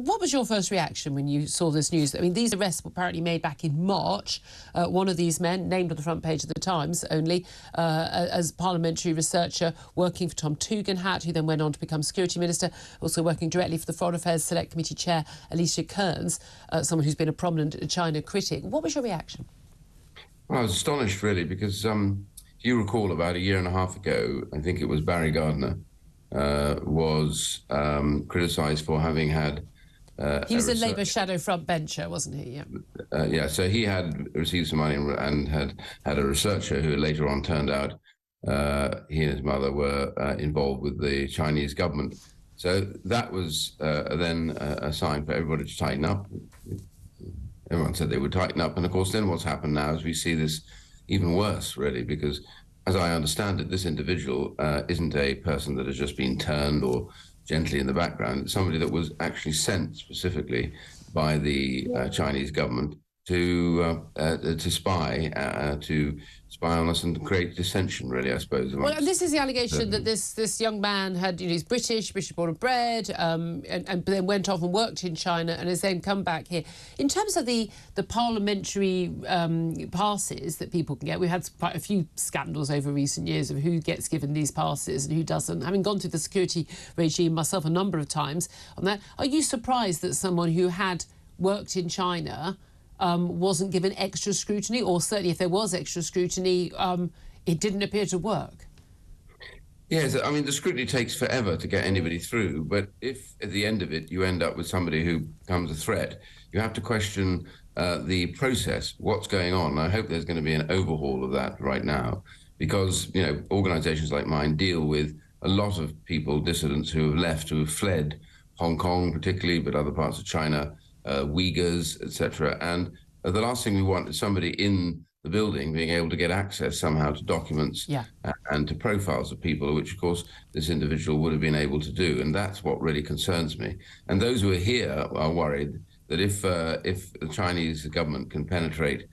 what was your first reaction when you saw this news? I mean, these arrests were apparently made back in March. One of these men, named on the front page of the Times only, as parliamentary researcher working for Tom Tugendhat, who then went on to become Security Minister, also working directly for the Foreign Affairs Select Committee Chair, Alicia Kearns, someone who's been a prominent China critic. What was your reaction? Well, I was astonished, really, because if you recall, about a year and a half ago, I think it was Barry Gardiner was criticised for having had... he was a Labour shadow frontbencher, wasn't he? Yeah. Yeah, so he had received some money and had a researcher who later on turned out he and his mother were involved with the Chinese government. So that was then a sign for everybody to tighten up. Everyone said they would tighten up. And of course, then what's happened now is we see this even worse, really, because as I understand it, this individual isn't a person that has just been turned or gently in the background. It's somebody that was actually sent specifically by the Chinese government to spy on us and to create dissension, really, I suppose. Well, and this is the allegation that this young man had, he's British born and bred, and then went off and worked in China and has then come back here. In terms of the parliamentary passes that people can get, we've had quite a few scandals over recent years of who gets given these passes and who doesn't. Having gone through the security regime myself a number of times on that, are you surprised that someone who had worked in China wasn't given extra scrutiny, or certainly if there was extra scrutiny, it didn't appear to work? Yes, I mean, the scrutiny takes forever to get anybody through, but if at the end of it you end up with somebody who becomes a threat, you have to question the process, what's going on. I hope there's going to be an overhaul of that right now, because, organisations like mine deal with a lot of people, dissidents who have left, who have fled Hong Kong particularly, but other parts of China, Uyghurs, etc. And the last thing we want is somebody in the building being able to get access somehow to documents and to profiles of people, which, of course, this individual would have been able to do. And that's what really concerns me. And those who are here are worried that if the Chinese government can penetrate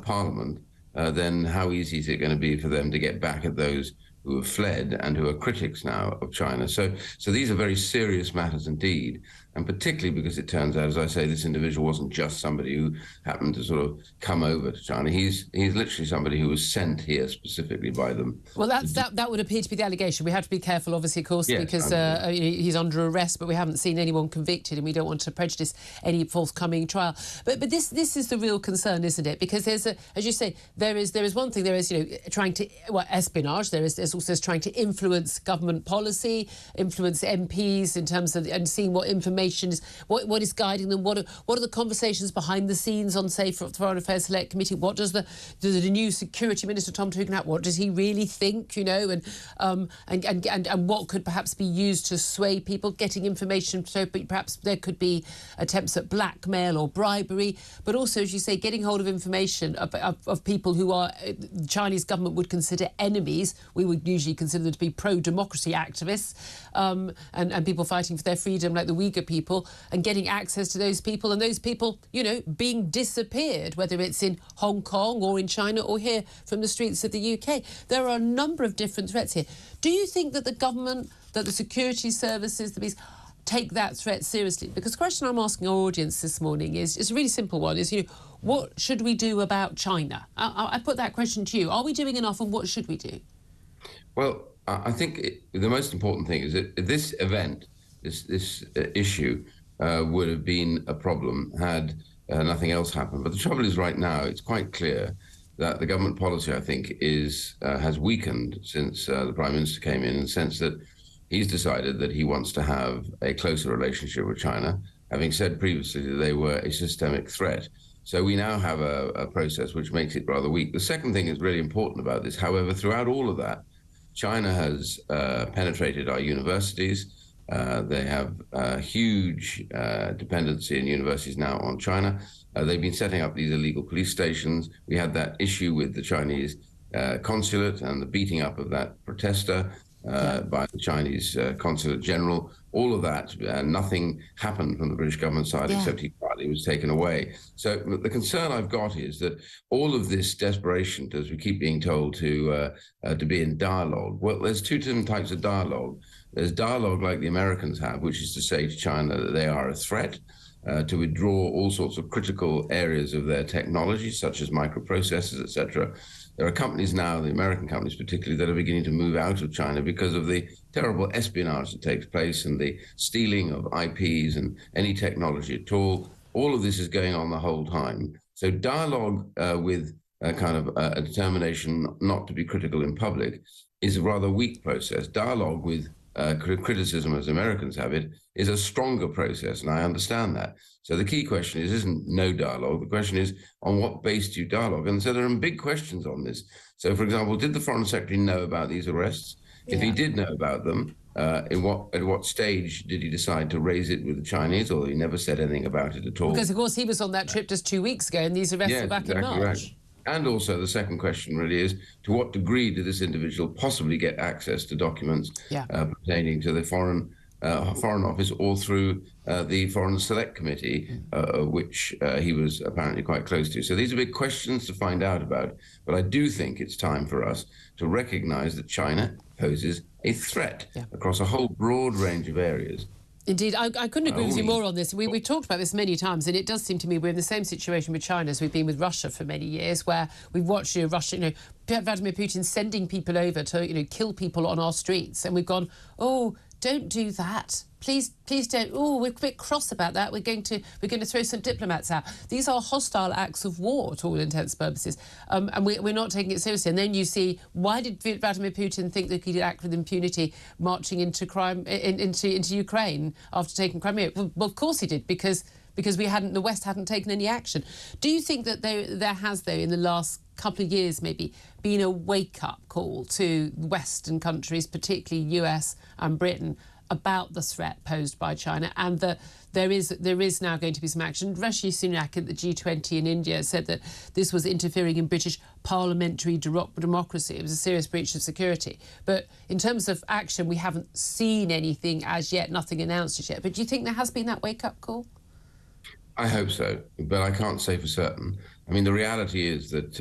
Parliament, then how easy is it going to be for them to get back at those who have fled and who are critics now of China? So these are very serious matters indeed, and particularly because it turns out, as I say, this individual wasn't just somebody who happened to sort of come over to China. He's literally somebody who was sent here specifically by them. Well, that would appear to be the allegation. We have to be careful, obviously, of course, because he's under arrest, but we haven't seen anyone convicted, and we don't want to prejudice any forthcoming trial. But this is the real concern, isn't it? Because there's as you say, there is one thing. There is trying to espionage. There's also trying to influence government policy, influence MPs in terms of and seeing what information is, what is guiding them, what are the conversations behind the scenes on, say, for the Foreign Affairs Select Committee. What does the new Security Minister Tom Tugendhat, what does he really think, and what could perhaps be used to sway people, getting information, so perhaps there could be attempts at blackmail or bribery, but also, as you say, getting hold of information of people who are the Chinese government would consider enemies. We would usually consider them to be pro-democracy activists, and people fighting for their freedom, like the Uyghur people, and getting access to those people, and those people, being disappeared, whether it's in Hong Kong or in China or here from the streets of the UK. There are a number of different threats here. Do you think that the government, that the security services, the police, take that threat seriously? Because the question I'm asking our audience this morning is a really simple one, is, what should we do about China? I put that question to you. Are we doing enough, and what should we do? Well, I think the most important thing is that this event, this issue, would have been a problem had nothing else happened. But the trouble is, right now, it's quite clear that the government policy, I think, has weakened since the Prime Minister came in the sense that he's decided that he wants to have a closer relationship with China, having said previously that they were a systemic threat. So we now have a process which makes it rather weak. The second thing is really important about this, however, throughout all of that, China has penetrated our universities. They have a huge dependency in universities now on China. They've been setting up these illegal police stations. We had that issue with the Chinese consulate and the beating up of that protester by the Chinese consulate general. All of that, nothing happened from the British government side except he partly was taken away. So the concern I've got is that all of this desperation, as we keep being told, to be in dialogue. Well, there's two different types of dialogue. There's dialogue like the Americans have, which is to say to China that they are a threat, to withdraw all sorts of critical areas of their technology, such as microprocessors, etc. There are companies now, the American companies particularly, that are beginning to move out of China because of the terrible espionage that takes place and the stealing of IPs and any technology at all. All of this is going on the whole time. So dialogue with a kind of a determination not to be critical in public is a rather weak process. Dialogue with criticism, as Americans have it, is a stronger process, and I understand that. So the key question isn't no dialogue. The question is, on what base do you dialogue? And so there are big questions on this. So, for example, did the Foreign Secretary know about these arrests? If he did know about them, at what stage did he decide to raise it with the Chinese, or he never said anything about it at all? Because, of course, he was on that trip just 2 weeks ago, and these arrests were back in March. Right. And also the second question really is, to what degree did this individual possibly get access to documents pertaining to the Foreign Office or through the Foreign Select Committee, which he was apparently quite close to. So these are big questions to find out about. But I do think it's time for us to recognise that China poses a threat across a whole broad range of areas. Indeed, I couldn't agree with you more on this. We've talked about this many times, and it does seem to me we're in the same situation with China as we've been with Russia for many years, where we've watched Russia, Vladimir Putin sending people over to, kill people on our streets, and we've gone, oh, don't do that. Please don't. Oh, we're a bit cross about that. We're going to throw some diplomats out. These are hostile acts of war to all intents and purposes, and we're not taking it seriously. And then you see, why did Vladimir Putin think that he could act with impunity, marching into Ukraine after taking Crimea? Well, of course he did, because the West hadn't taken any action. Do you think that there has, though, in the last couple of years maybe, been a wake-up call to Western countries, particularly US and Britain, about the threat posed by China, and that there is now going to be some action? Rishi Sunak at the G20 in India said that this was interfering in British parliamentary democracy. It was a serious breach of security. But in terms of action, we haven't seen anything as yet, nothing announced as yet. But do you think there has been that wake-up call? I hope so, but I can't say for certain. I mean, the reality is that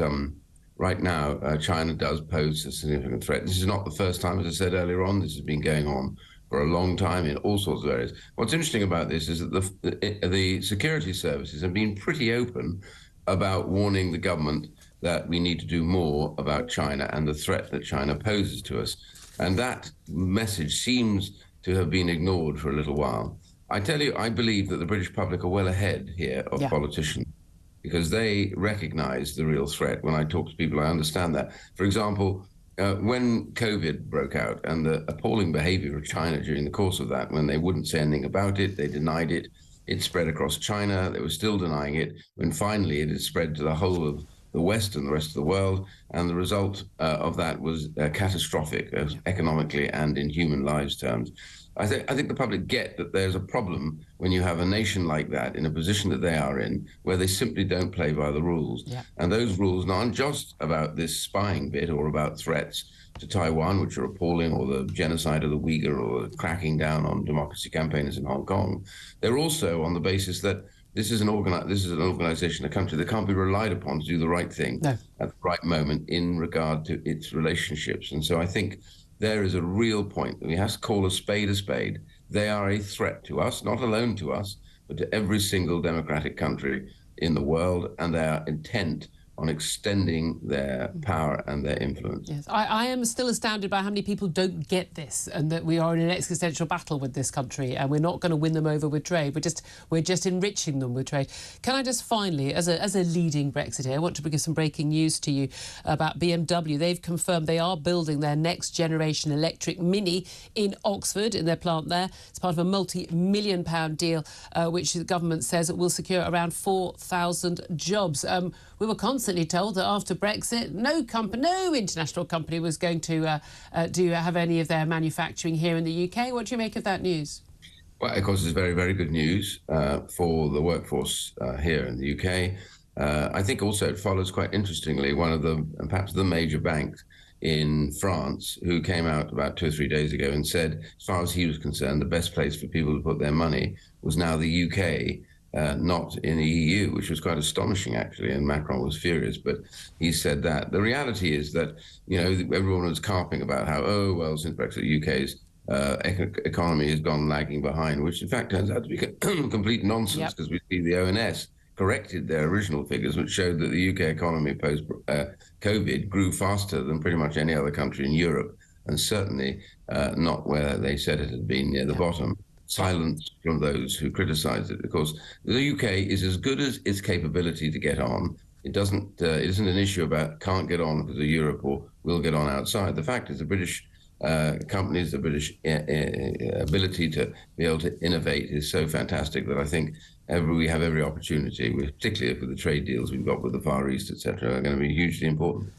right now, China does pose a significant threat. This is not the first time, as I said earlier on. This has been going on for a long time in all sorts of areas. What's interesting about this is that the security services have been pretty open about warning the government that we need to do more about China and the threat that China poses to us. And that message seems to have been ignored for a little while. I tell you, I believe that the British public are well ahead here of politicians, because they recognise the real threat. When I talk to people, I understand that. For example, when COVID broke out and the appalling behaviour of China during the course of that, when they wouldn't say anything about it, they denied it, it spread across China, they were still denying it, when finally it had spread to the whole of the West and the rest of the world, and the result of that was catastrophic, economically and in human lives terms. I think the public get that there's a problem when you have a nation like that in a position that they are in, where they simply don't play by the rules. And those rules aren't just about this spying bit or about threats to Taiwan, which are appalling, or the genocide of the Uyghur, or the cracking down on democracy campaigners in Hong Kong. They're also on the basis that this is an organization, a country that can't be relied upon to do the right thing at the right moment in regard to its relationships. And so I think there is a real point that we have to call a spade a spade. They are a threat to us, not alone to us, but to every single democratic country in the world, and they are intent on extending their power and their influence. Yes, I am still astounded by how many people don't get this, and that we are in an existential battle with this country, and we're not going to win them over with trade. We're just enriching them with trade. Can I just finally, as a leading Brexiteer, I want to bring some breaking news to you about BMW. They've confirmed they are building their next generation electric Mini in Oxford, in their plant there. It's part of a multi-million-pound deal, which the government says it will secure around 4,000 jobs. We were constantly told that after Brexit, no international company was going to have any of their manufacturing here in the UK. What do you make of that news? Well, of course, it's very, very good news for the workforce here in the UK. I think also it follows, quite interestingly, one of the, perhaps the major banks in France, who came out about 2 or 3 days ago and said, as far as he was concerned, the best place for people to put their money was now the UK, not in the EU, which was quite astonishing, actually, and Macron was furious, but he said that. The reality is that, everyone was carping about how, since Brexit, the UK is economy has gone lagging behind, which in fact turns out to be complete nonsense, because we see the ONS corrected their original figures, which showed that the UK economy post-COVID grew faster than pretty much any other country in Europe, and certainly not where they said it had been, near the bottom. Silence from those who criticise it. Of course, the UK is as good as its capability to get on. It isn't an issue about can't get on because of Europe or will get on outside. The fact is the British companies, the British ability to be able to innovate is so fantastic that I think we have every opportunity, particularly with the trade deals we've got with the Far East, etc., are going to be hugely important.